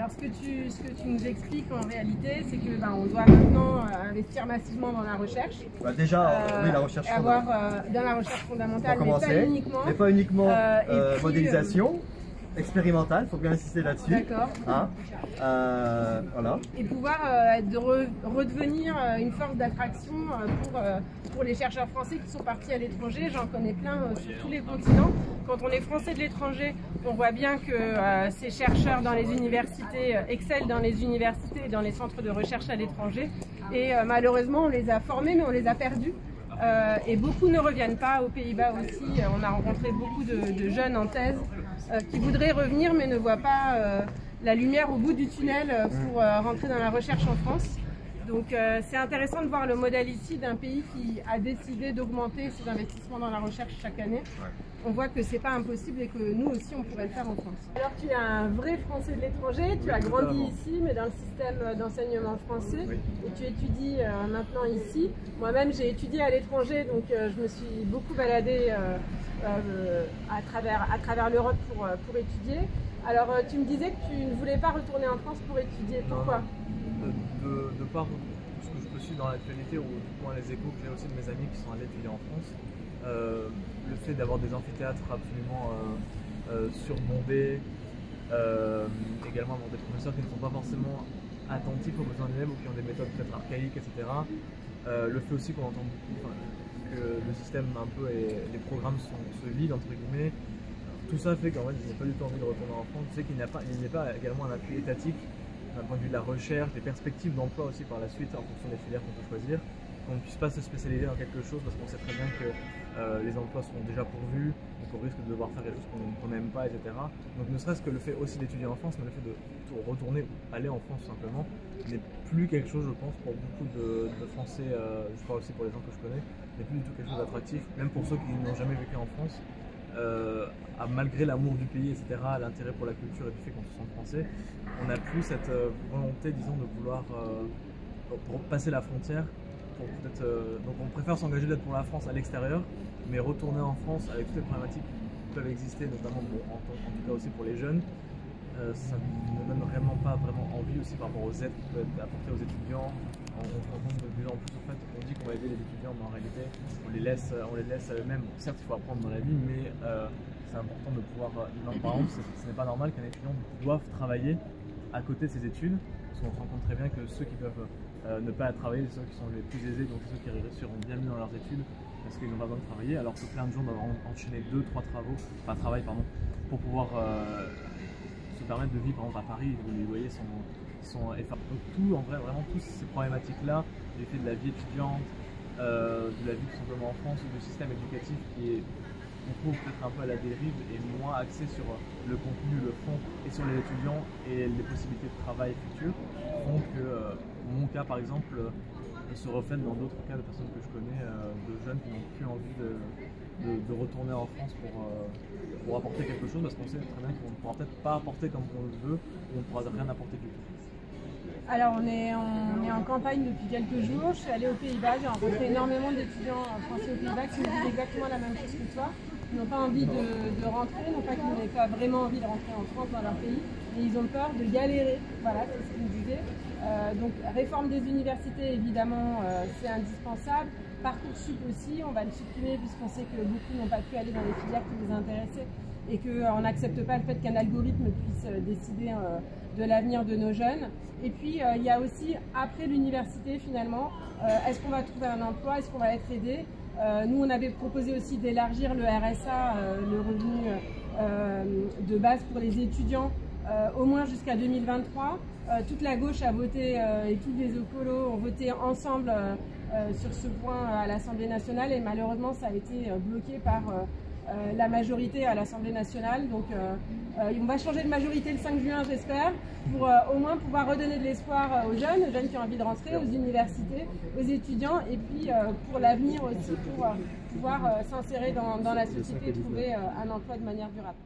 Alors ce que tu nous expliques en réalité, c'est que on doit maintenant investir massivement dans la recherche. Oui, la recherche fondamentale. Dans la recherche fondamentale, mais pas uniquement. Modélisation expérimentale, il faut bien insister là-dessus. D'accord. Hein, voilà. Et pouvoir redevenir une force d'attraction pour les chercheurs français qui sont partis à l'étranger. J'en connais plein sur tous les continents. Quand on est français de l'étranger, on voit bien que ces chercheurs dans les universités excellent dans les universités et dans les centres de recherche à l'étranger. Et malheureusement, on les a formés, mais on les a perdus. Et beaucoup ne reviennent pas. Aux Pays-Bas aussi, on a rencontré beaucoup de jeunes en thèse qui voudraient revenir mais ne voient pas la lumière au bout du tunnel pour rentrer dans la recherche en France. Donc c'est intéressant de voir le modèle ici d'un pays qui a décidé d'augmenter ses investissements dans la recherche chaque année. On voit que c'est pas impossible et que nous aussi on pourrait le faire en France. Alors tu es un vrai Français de l'étranger, tu as grandi ici mais dans le système d'enseignement français et tu étudies maintenant ici. Moi-même j'ai étudié à l'étranger donc je me suis beaucoup baladée à travers l'Europe pour étudier. Alors tu me disais que tu ne voulais pas retourner en France pour étudier, pourquoi? De par ce que je peux suivre dans l'actualité ou du moins les échos que j'ai aussi de mes amis qui sont allés étudier en France, le fait d'avoir des amphithéâtres absolument surbondés, également avoir des professeurs qui ne sont pas forcément attentifs aux besoins d'élèves ou qui ont des méthodes peut-être archaïques, etc. Le fait aussi qu'on entend que le système un peu et les programmes se vident entre guillemets. Tout ça fait qu'en fait je n'ai pas du tout envie de retourner en France. Tu sais qu'il n'y a pas également un appui étatique d'un point de vue de la recherche, des perspectives d'emploi aussi par la suite en fonction des filières qu'on peut choisir, qu'on ne puisse pas se spécialiser dans quelque chose parce qu'on sait très bien que les emplois sont déjà pourvus, donc on risque de devoir faire des choses qu'on n'aime pas, etc. Donc ne serait-ce que le fait aussi d'étudier en France, mais le fait de retourner, aller en France tout simplement, n'est plus quelque chose, je pense, pour beaucoup de Français, je parle aussi pour les gens que je connais, n'est plus du tout quelque chose d'attractif, même pour ceux qui n'ont jamais vécu en France. Malgré l'amour du pays, etc., l'intérêt pour la culture et du fait qu'on se sent français, on n'a plus cette volonté, disons, de vouloir passer la frontière. Donc on préfère s'engager d'être pour la France à l'extérieur, mais retourner en France avec toutes les problématiques qui peuvent exister, notamment en tout cas aussi pour les jeunes, ça ne donne vraiment pas envie aussi par rapport aux aides qui peuvent être apportées aux étudiants. On se rend compte de plus en plus, en fait, on dit qu'on va aider les étudiants, mais en réalité, on les laisse à eux-mêmes. Certes, il faut apprendre dans la vie, mais c'est important de pouvoir. Par exemple, ce n'est pas normal qu'un étudiant doive travailler à côté de ses études, parce qu'on se rend compte très bien que ceux qui peuvent ne pas travailler, c'est ceux qui sont les plus aisés, donc ceux qui réussiront bien mieux dans leurs études, parce qu'ils n'ont pas besoin de travailler, alors que plein de gens doivent enchaîner 2-3 travail, pour pouvoir se permettre de vivre, par exemple, à Paris, où les loyers sont donc tout, en vrai, vraiment toutes ces problématiques-là, l'effet de la vie étudiante, de la vie tout simplement en France, ou du système éducatif qui est, on trouve peut-être un peu à la dérive et moins axé sur le contenu, le fond, et sur les étudiants et les possibilités de travail futures, font que mon cas par exemple se reflète dans d'autres cas de personnes que je connais, de jeunes qui n'ont plus envie de retourner en France pour apporter quelque chose, parce qu'on sait très bien qu'on ne pourra peut-être pas apporter comme on le veut, ou on ne pourra rien apporter du tout. Alors on est en campagne depuis quelques jours, je suis allée aux Pays-Bas, j'ai rencontré énormément d'étudiants français aux Pays-Bas qui me disent exactement la même chose que toi. Ils n'ont pas envie de rentrer, non pas qu'ils n'aient pas vraiment envie de rentrer en France dans leur pays, mais ils ont peur de galérer, voilà, c'est ce qu'ils me disaient. Donc réforme des universités évidemment c'est indispensable, Parcoursup aussi, on va le supprimer puisqu'on sait que beaucoup n'ont pas pu aller dans les filières qui les intéressaient et qu'on n'accepte pas le fait qu'un algorithme puisse décider de l'avenir de nos jeunes. Et puis il y a aussi, après l'université finalement, est-ce qu'on va trouver un emploi, est-ce qu'on va être aidé? Nous on avait proposé aussi d'élargir le RSA, le revenu de base pour les étudiants, au moins jusqu'à 2023. Toute la gauche a voté et tous les écolos ont voté ensemble sur ce point à l'Assemblée nationale et malheureusement ça a été bloqué par la majorité à l'Assemblée nationale. Donc on va changer de majorité le 5 juin j'espère, pour au moins pouvoir redonner de l'espoir aux jeunes qui ont envie de rentrer, aux universités, aux étudiants et puis pour l'avenir aussi pour pouvoir s'insérer dans la société et trouver un emploi de manière durable.